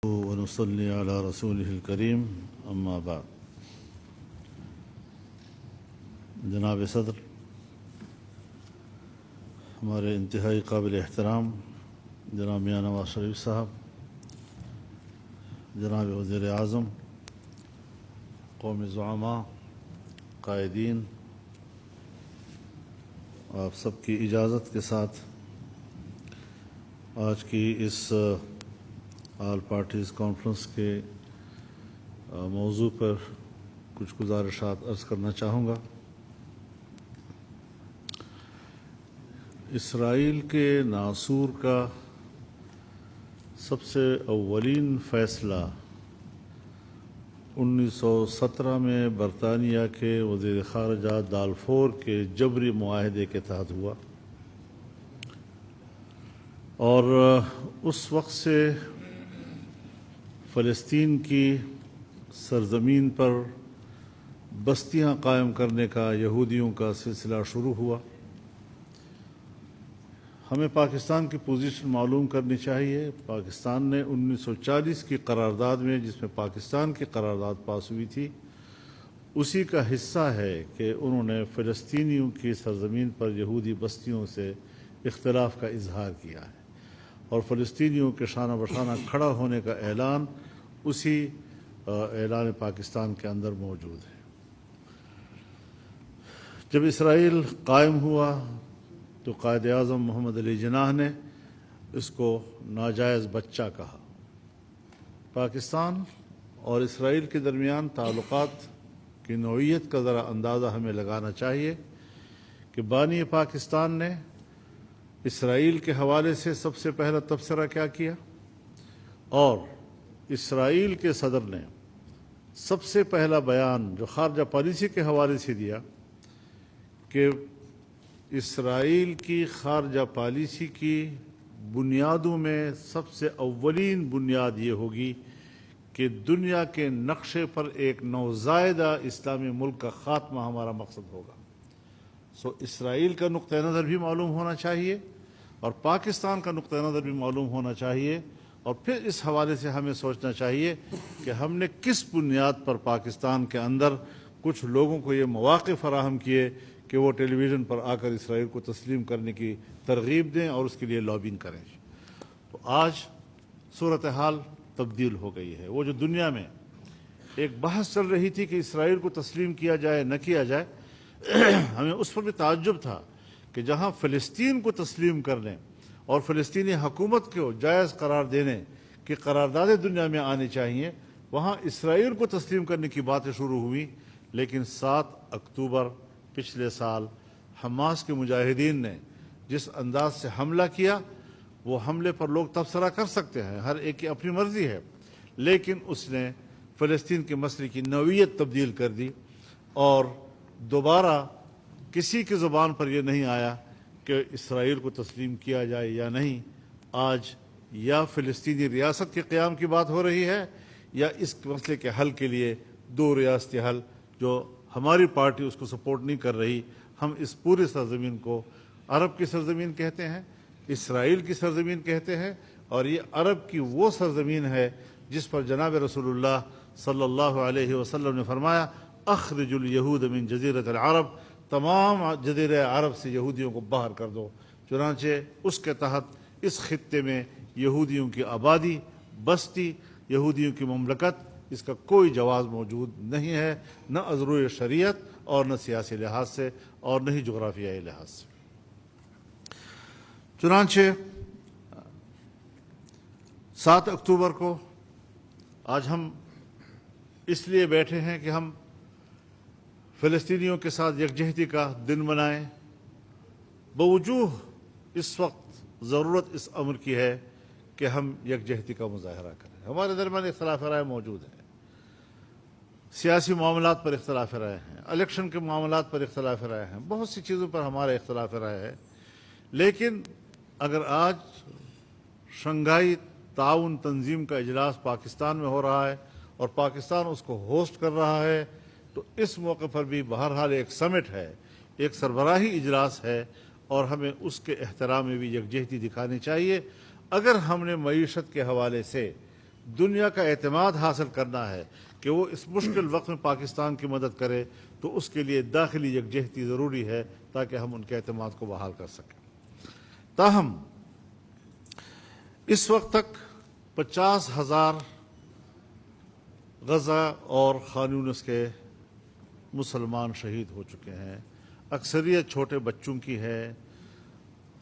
ونصلي على رسوله الكريم اما بعد. جناب صدر، ہمارے انتہائی قابل احترام جناب میاں نواز شریف صاحب، جناب وزیر اعظم، قومی زعماء، قائدین، آپ سب کی اجازت کے ساتھ آج کی اس آل پارٹیز کانفرنس کے موضوع پر کچھ گزارشات عرض کرنا چاہوں گا. اسرائیل کے ناسور کا سب سے اولین فیصلہ 1917 میں برطانیہ کے وزیر خارجہ دالفور کے جبری معاہدے کے تحت ہوا، اور اس وقت سے فلسطین کی سرزمین پر بستیاں قائم کرنے کا یہودیوں کا سلسلہ شروع ہوا. ہمیں پاکستان کی پوزیشن معلوم کرنی چاہیے. پاکستان نے 1940 کی قرارداد میں، جس میں پاکستان کی قرارداد پاس ہوئی تھی، اسی کا حصہ ہے کہ انہوں نے فلسطینیوں کی سرزمین پر یہودی بستیوں سے اختلاف کا اظہار کیا ہے، اور فلسطینیوں کے شانہ بشانہ کھڑا ہونے کا اعلان اسی اعلان پاکستان کے اندر موجود ہے. جب اسرائیل قائم ہوا تو قائد اعظم محمد علی جناح نے اس کو ناجائز بچہ کہا. پاکستان اور اسرائیل کے درمیان تعلقات کی نوعیت کا ذرا اندازہ ہمیں لگانا چاہیے کہ بانی پاکستان نے اسرائیل کے حوالے سے سب سے پہلا تبصرہ کیا کیا، اور اسرائیل کے صدر نے سب سے پہلا بیان جو خارجہ پالیسی کے حوالے سے دیا کہ اسرائیل کی خارجہ پالیسی کی بنیادوں میں سب سے اولین بنیاد یہ ہوگی کہ دنیا کے نقشے پر ایک نوزائیدہ اسلامی ملک کا خاتمہ ہمارا مقصد ہوگا. اسرائیل کا نقطہ نظر بھی معلوم ہونا چاہیے اور پاکستان کا نقطہ نظر بھی معلوم ہونا چاہیے، اور پھر اس حوالے سے ہمیں سوچنا چاہیے کہ ہم نے کس بنیاد پر پاکستان کے اندر کچھ لوگوں کو یہ مواقع فراہم کیے کہ وہ ٹیلی ویژن پر آ کر اسرائیل کو تسلیم کرنے کی ترغیب دیں اور اس کے لیے لابنگ کریں. تو آج صورتحال تبدیل ہو گئی ہے. وہ جو دنیا میں ایک بحث چل رہی تھی کہ اسرائیل کو تسلیم کیا جائے نہ کیا جائے، ہمیں اس پر بھی تعجب تھا کہ جہاں فلسطین کو تسلیم کرنے اور فلسطینی حکومت کو جائز قرار دینے کی قراردادیں دنیا میں آنی چاہیے، وہاں اسرائیل کو تسلیم کرنے کی باتیں شروع ہوئی. لیکن 7 اکتوبر پچھلے سال حماس کے مجاہدین نے جس انداز سے حملہ کیا، وہ حملے پر لوگ تبصرہ کر سکتے ہیں، ہر ایک کی اپنی مرضی ہے، لیکن اس نے فلسطین کے مسئلے کی نوعیت تبدیل کر دی، اور دوبارہ کسی کی زبان پر یہ نہیں آیا کہ اسرائیل کو تسلیم کیا جائے یا نہیں. آج یا فلسطینی ریاست کے قیام کی بات ہو رہی ہے، یا اس مسئلے کے حل کے لیے 2 ریاستی حل، جو ہماری پارٹی اس کو سپورٹ نہیں کر رہی. ہم اس پورے سرزمین کو عرب کی سرزمین کہتے ہیں، اسرائیل کی سرزمین کہتے ہیں، اور یہ عرب کی وہ سرزمین ہے جس پر جناب رسول اللہ صلی اللہ علیہ وسلم نے فرمایا، اخرج الیہود من جزیرۃ العرب، تمام جزیرہ عرب سے یہودیوں کو باہر کر دو. چنانچہ اس کے تحت اس خطے میں یہودیوں کی آبادی، بستی، یہودیوں کی مملکت، اس کا کوئی جواز موجود نہیں ہے، نہ از روئے شریعت اور نہ سیاسی لحاظ سے اور نہ ہی جغرافیائی لحاظ سے. چنانچہ 7 اکتوبر کو آج ہم اس لیے بیٹھے ہیں کہ ہم فلسطینیوں کے ساتھ یکجہتی کا دن منائیں. بوجوہ اس وقت ضرورت اس امر کی ہے کہ ہم یکجہتی کا مظاہرہ کریں. ہمارے درمیان اختلاف رائے موجود ہے، سیاسی معاملات پر اختلاف رائے ہیں، الیکشن کے معاملات پر اختلاف رائے ہیں، بہت سی چیزوں پر ہمارے اختلاف رائے ہے. لیکن اگر آج شنگھائی تعاون تنظیم کا اجلاس پاکستان میں ہو رہا ہے اور پاکستان اس کو ہوسٹ کر رہا ہے، تو اس موقع پر بھی بہرحال ایک سمٹ ہے، ایک سربراہی اجلاس ہے، اور ہمیں اس کے احترام میں بھی یکجہتی دکھانی چاہیے. اگر ہم نے معیشت کے حوالے سے دنیا کا اعتماد حاصل کرنا ہے کہ وہ اس مشکل وقت میں پاکستان کی مدد کرے، تو اس کے لیے داخلی یکجہتی ضروری ہے تاکہ ہم ان کے اعتماد کو بحال کر سکیں۔ تاہم اس وقت تک 50,000 غزہ اور خان یونس کے مسلمان شہید ہو چکے ہیں۔ اکثریت چھوٹے بچوں کی ہے،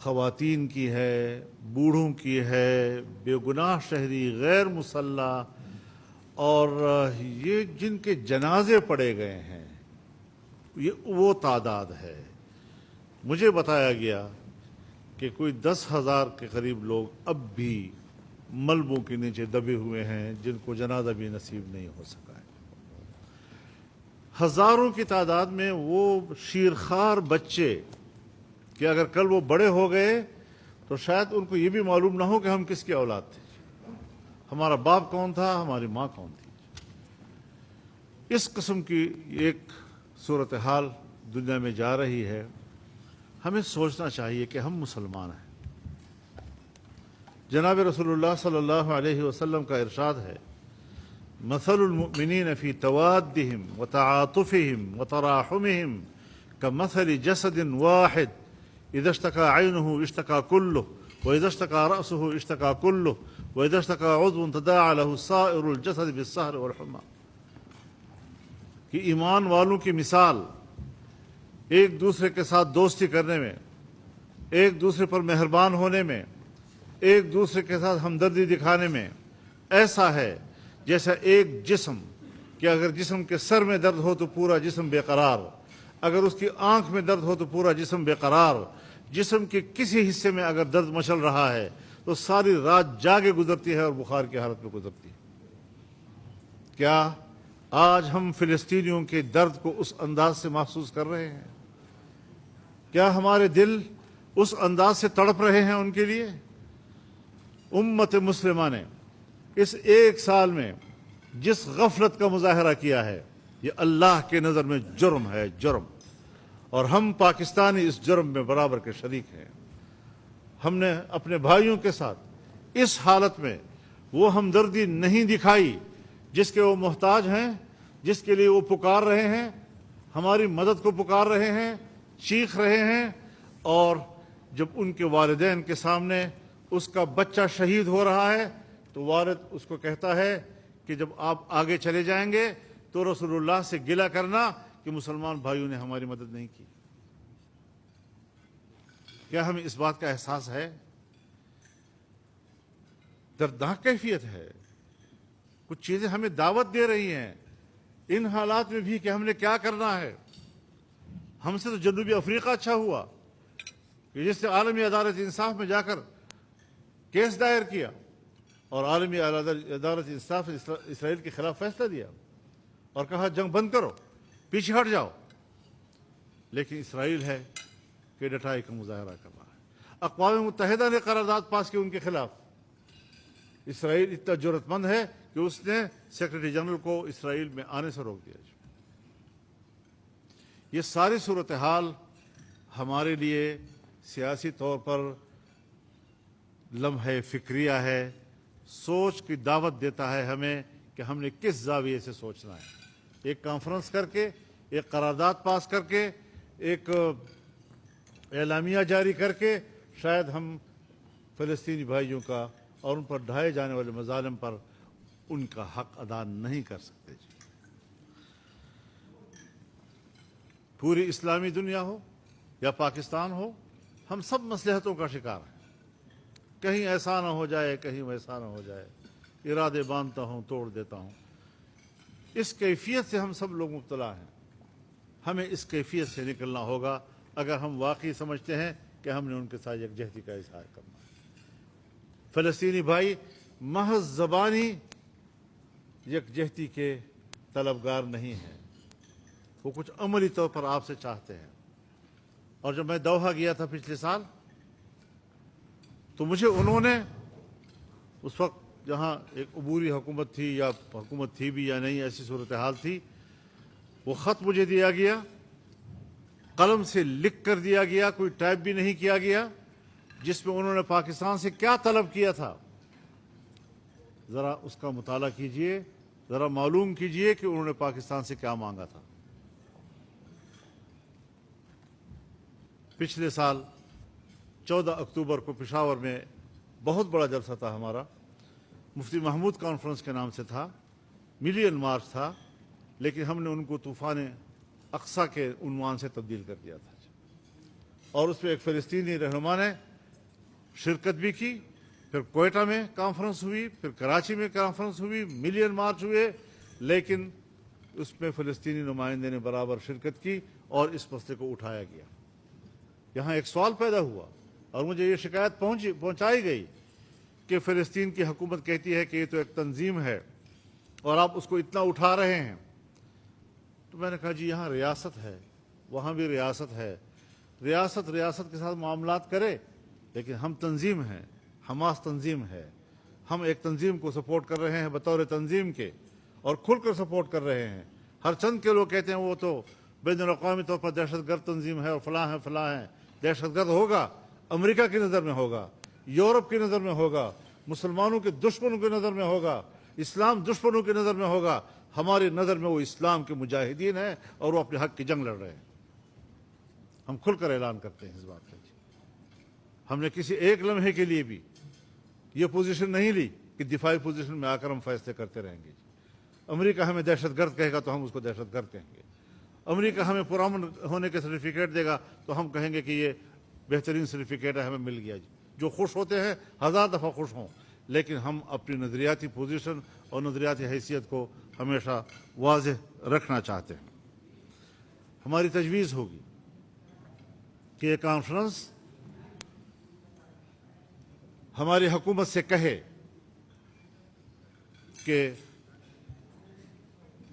خواتین کی ہے، بوڑھوں کی ہے، بے گناہ شہری، غیر مسلح، اور یہ جن کے جنازے پڑے گئے ہیں یہ وہ تعداد ہے۔ مجھے بتایا گیا کہ کوئی 10,000 کے قریب لوگ اب بھی ملبوں کے نیچے دبے ہوئے ہیں جن کو جنازہ بھی نصیب نہیں ہو سکا ہے۔ ہزاروں کی تعداد میں وہ شیرخوار بچے کہ اگر کل وہ بڑے ہو گئے تو شاید ان کو یہ بھی معلوم نہ ہو کہ ہم کس کی اولاد تھے، ہمارا باپ کون تھا، ہماری ماں کون تھی۔ اس قسم کی ایک صورتحال دنیا میں جا رہی ہے۔ ہمیں سوچنا چاہیے کہ ہم مسلمان ہیں۔ جناب رسول اللہ صلی اللہ علیہ وسلم کا ارشاد ہے، مثل المؤمنین فی توادہم وتعاطفہم وتراحمہم کمثل جسد واحد اذا اشتکى عینہ اشتکى کلہ واذا اشتکى رأسہ اشتکى کلہ واذا اشتکى عضو تداعى له سائر الجسد بالسہر والحمى۔ کہ ایمان والوں کی مثال ایک دوسرے کے ساتھ دوستی کرنے میں، ایک دوسرے پر مہربان ہونے میں، ایک دوسرے کے ساتھ ہمدردی دکھانے میں ایسا ہے جیسا ایک جسم کہ اگر جسم کے سر میں درد ہو تو پورا جسم بے قرار، اگر اس کی آنکھ میں درد ہو تو پورا جسم بے قرار، جسم کے کسی حصے میں اگر درد مچل رہا ہے تو ساری رات جاگے گزرتی ہے اور بخار کی حالت میں گزرتی ہے۔ کیا آج ہم فلسطینیوں کے درد کو اس انداز سے محسوس کر رہے ہیں؟ کیا ہمارے دل اس انداز سے تڑپ رہے ہیں ان کے لیے؟ امت مسلمہ نے اس ایک سال میں جس غفلت کا مظاہرہ کیا ہے یہ اللہ کے نظر میں جرم ہے، جرم، اور ہم پاکستانی اس جرم میں برابر کے شریک ہیں۔ ہم نے اپنے بھائیوں کے ساتھ اس حالت میں وہ ہمدردی نہیں دکھائی جس کے وہ محتاج ہیں، جس کے لیے وہ پکار رہے ہیں، ہماری مدد کو پکار رہے ہیں، چیخ رہے ہیں، اور جب ان کے والدین کے سامنے اس کا بچہ شہید ہو رہا ہے تو والد اس کو کہتا ہے کہ جب آپ آگے چلے جائیں گے تو رسول اللہ سے گلہ کرنا کہ مسلمان بھائیوں نے ہماری مدد نہیں کی۔ کیا ہمیں اس بات کا احساس ہے؟ دردناک کیفیت ہے۔ کچھ چیزیں ہمیں دعوت دے رہی ہیں ان حالات میں بھی کہ ہم نے کیا کرنا ہے۔ ہم سے تو جنوبی افریقہ اچھا ہوا کہ جس نے عالمی عدالت انصاف میں جا کر کیس دائر کیا اور عالمی عدالت انصاف نے اسرائیل کے خلاف فیصلہ دیا اور کہا جنگ بند کرو، پیچھے ہٹ جاؤ۔ لیکن اسرائیل ہے کہ ڈٹائی کا مظاہرہ کر رہا ہے۔ اقوام متحدہ نے قرارداد پاس کی ان کے خلاف۔ اسرائیل اتنا جرأت مند ہے کہ اس نے سیکرٹری جنرل کو اسرائیل میں آنے سے روک دیا۔ یہ ساری صورتحال ہمارے لیے سیاسی طور پر لمحہ فکریہ ہے، سوچ کی دعوت دیتا ہے ہمیں کہ ہم نے کس زاویے سے سوچنا ہے۔ ایک کانفرنس کر کے، ایک قرارداد پاس کر کے، ایک اعلامیہ جاری کر کے شاید ہم فلسطینی بھائیوں کا اور ان پر ڈھائے جانے والے مظالم پر ان کا حق ادا نہیں کر سکتے۔ پوری اسلامی دنیا ہو یا پاکستان ہو، ہم سب مصلحتوں کا شکار ہیں۔ کہیں ایسا نہ ہو جائے، کہیں ویسا نہ ہو جائے، ارادے باندھتا ہوں توڑ دیتا ہوں۔ اس کیفیت سے ہم سب لوگ مبتلا ہیں۔ ہمیں اس کیفیت سے نکلنا ہوگا اگر ہم واقعی سمجھتے ہیں کہ ہم نے ان کے ساتھ یکجہتی کا اظہار کرنا ہے۔ فلسطینی بھائی محض زبانی یکجہتی کے طلبگار نہیں ہیں، وہ کچھ عملی طور پر آپ سے چاہتے ہیں۔ اور جب میں دوحہ گیا تھا پچھلے سال تو مجھے انہوں نے اس وقت جہاں ایک عبوری حکومت تھی یا حکومت تھی بھی یا نہیں، ایسی صورتحال تھی، وہ خط مجھے دیا گیا، قلم سے لکھ کر دیا گیا، کوئی ٹائپ بھی نہیں کیا گیا، جس میں انہوں نے پاکستان سے کیا طلب کیا تھا ذرا اس کا مطالعہ کیجئے، ذرا معلوم کیجئے کہ انہوں نے پاکستان سے کیا مانگا تھا۔ پچھلے سال 14 اکتوبر کو پشاور میں بہت بڑا جلسہ تھا ہمارا، مفتی محمود کانفرنس کے نام سے تھا، ملین مارچ تھا، لیکن ہم نے ان کو طوفان اقصی کے عنوان سے تبدیل کر دیا تھا، اور اس پہ ایک فلسطینی رہنما نے شرکت بھی کی۔ پھر کوئٹہ میں کانفرنس ہوئی، پھر کراچی میں کانفرنس ہوئی، ملین مارچ ہوئے، لیکن اس میں فلسطینی نمائندے نے برابر شرکت کی اور اس مسئلے کو اٹھایا گیا۔ یہاں ایک سوال پیدا ہوا اور مجھے یہ شکایت پہنچائی گئی کہ فلسطین کی حکومت کہتی ہے کہ یہ تو ایک تنظیم ہے اور آپ اس کو اتنا اٹھا رہے ہیں۔ تو میں نے کہا جی یہاں ریاست ہے، وہاں بھی ریاست ہے، ریاست کے ساتھ معاملات کرے، لیکن ہم تنظیم ہیں، حماس تنظیم ہے، ہم ایک تنظیم کو سپورٹ کر رہے ہیں بطور تنظیم کے، اور کھل کر سپورٹ کر رہے ہیں۔ ہر چند کے لوگ کہتے ہیں وہ تو بین الاقوامی طور پر دہشت گرد تنظیم ہے اور فلاں ہے، دہشت گرد ہوگا امریکہ کی نظر میں ہوگا، یورپ کی نظر میں ہوگا، مسلمانوں کے دشمنوں کی نظر میں ہوگا، اسلام دشمنوں کی نظر میں ہوگا۔ ہماری نظر میں وہ اسلام کے مجاہدین ہیں اور وہ اپنے حق کی جنگ لڑ رہے ہیں۔ ہم کھل کر اعلان کرتے ہیں اس بات کا۔ ہم نے کسی ایک لمحے کے لیے بھی یہ پوزیشن نہیں لی کہ دفاعی پوزیشن میں آ کر ہم فیصلے کرتے رہیں گے۔ امریکہ ہمیں دہشت گرد کہے گا تو ہم اس کو دہشت گرد کہیں گے، امریکہ ہمیں پرامن ہونے کے سرٹیفکیٹ دے گا تو ہم کہیں گے کہ یہ بہترین سرٹیفکیٹ ہے، ہمیں مل گیا جی۔ جو خوش ہوتے ہیں 1000 دفعہ خوش ہوں، لیکن ہم اپنی نظریاتی پوزیشن اور نظریاتی حیثیت کو ہمیشہ واضح رکھنا چاہتے ہیں۔ ہماری تجویز ہوگی کہ یہ کانفرنس ہماری حکومت سے کہے کہ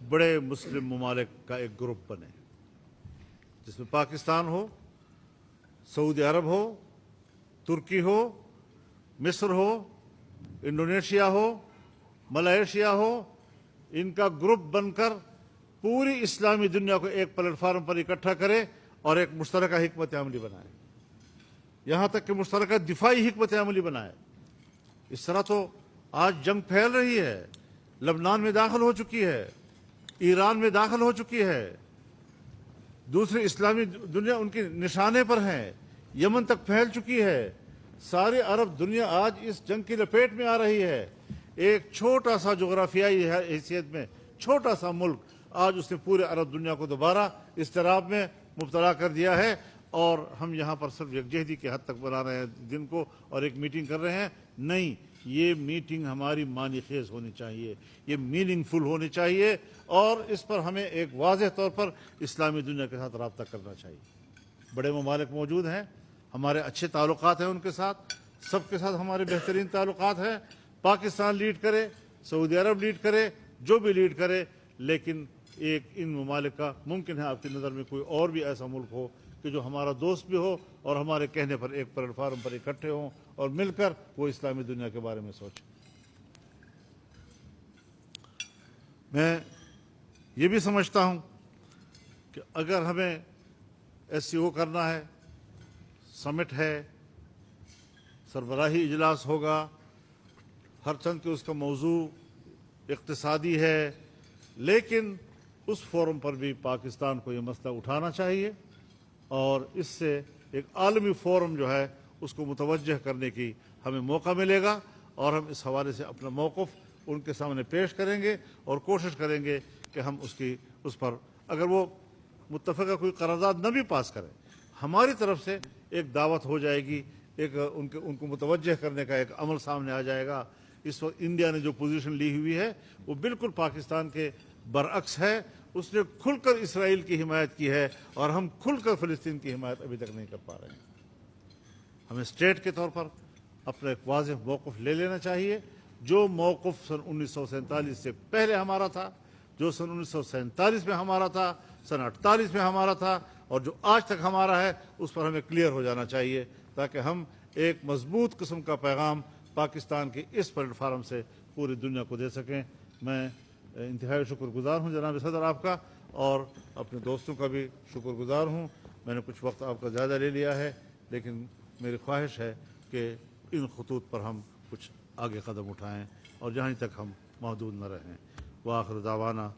بڑے مسلم ممالک کا ایک گروپ بنے، جس میں پاکستان ہو، سعودی عرب ہو، ترکی ہو، مصر ہو، انڈونیشیا ہو، ملائیشیا ہو، ان کا گروپ بن کر پوری اسلامی دنیا کو ایک پلیٹ فارم پر اکٹھا کرے اور ایک مشترکہ حکمت عملی بنائے، یہاں تک کہ مشترکہ دفاعی حکمت عملی بنائے۔ اس طرح تو آج جنگ پھیل رہی ہے، لبنان میں داخل ہو چکی ہے، ایران میں داخل ہو چکی ہے، دوسری اسلامی دنیا ان کے نشانے پر ہے، یمن تک پھیل چکی ہے، ساری عرب دنیا آج اس جنگ کی لپیٹ میں آ رہی ہے۔ ایک چھوٹا سا جغرافیائی حیثیت میں چھوٹا سا ملک آج اس نے پورے عرب دنیا کو دوبارہ اضطراب میں مبتلا کر دیا ہے، اور ہم یہاں پر صرف یکجہتی کے حد تک بنا رہے ہیں دن کو اور ایک میٹنگ کر رہے ہیں۔ نہیں، یہ میٹنگ ہماری معنی خیز ہونی چاہیے، یہ میننگ فل ہونی چاہیے، اور اس پر ہمیں ایک واضح طور پر اسلامی دنیا کے ساتھ رابطہ کرنا چاہیے۔ بڑے ممالک موجود ہیں، ہمارے اچھے تعلقات ہیں ان کے ساتھ، سب کے ساتھ ہمارے بہترین تعلقات ہیں۔ پاکستان لیڈ کرے، سعودی عرب لیڈ کرے، جو بھی لیڈ کرے، لیکن ایک ان ممالک کا ممکن ہے آپ کی نظر میں کوئی اور بھی ایسا ملک ہو کہ جو ہمارا دوست بھی ہو اور ہمارے کہنے پر ایک پلیٹ فارم پر اکٹھے ہوں اور مل کر وہ اسلامی دنیا کے بارے میں سوچیں۔ میں یہ بھی سمجھتا ہوں کہ اگر ہمیں ایس سی او کرنا ہے، سمٹ ہے، سربراہی اجلاس ہوگا، ہر چند کے اس کا موضوع اقتصادی ہے، لیکن اس فورم پر بھی پاکستان کو یہ مسئلہ اٹھانا چاہیے، اور اس سے ایک عالمی فورم جو ہے اس کو متوجہ کرنے کی ہمیں موقع ملے گا، اور ہم اس حوالے سے اپنا موقف ان کے سامنے پیش کریں گے اور کوشش کریں گے کہ ہم اس پر اگر وہ متفقہ کوئی قرارداد نہ بھی پاس کرے، ہماری طرف سے ایک دعوت ہو جائے گی، ایک ان کو متوجہ کرنے کا ایک عمل سامنے آ جائے گا۔ اس وقت انڈیا نے جو پوزیشن لی ہوئی ہے وہ بالکل پاکستان کے برعکس ہے، اس نے کھل کر اسرائیل کی حمایت کی ہے اور ہم کھل کر فلسطین کی حمایت ابھی تک نہیں کر پا رہے ہیں۔ ہمیں اسٹیٹ کے طور پر اپنا ایک واضح موقف لے لینا چاہیے، جو موقف سن 1947 سے پہلے ہمارا تھا، جو سن 1947 میں ہمارا تھا، سن 48 میں ہمارا تھا، اور جو آج تک ہمارا ہے، اس پر ہمیں کلیئر ہو جانا چاہیے، تاکہ ہم ایک مضبوط قسم کا پیغام پاکستان کے اس پلیٹ فارم سے پوری دنیا کو دے سکیں۔ میں انتہائی شکر گزار ہوں جناب صدر آپ کا، اور اپنے دوستوں کا بھی شکر گزار ہوں۔ میں نے کچھ وقت آپ کا زیادہ لے لیا ہے، لیکن میری خواہش ہے کہ ان خطوط پر ہم کچھ آگے قدم اٹھائیں اور جہاں تک ہم محدود نہ رہیں۔ وآخر دعوانا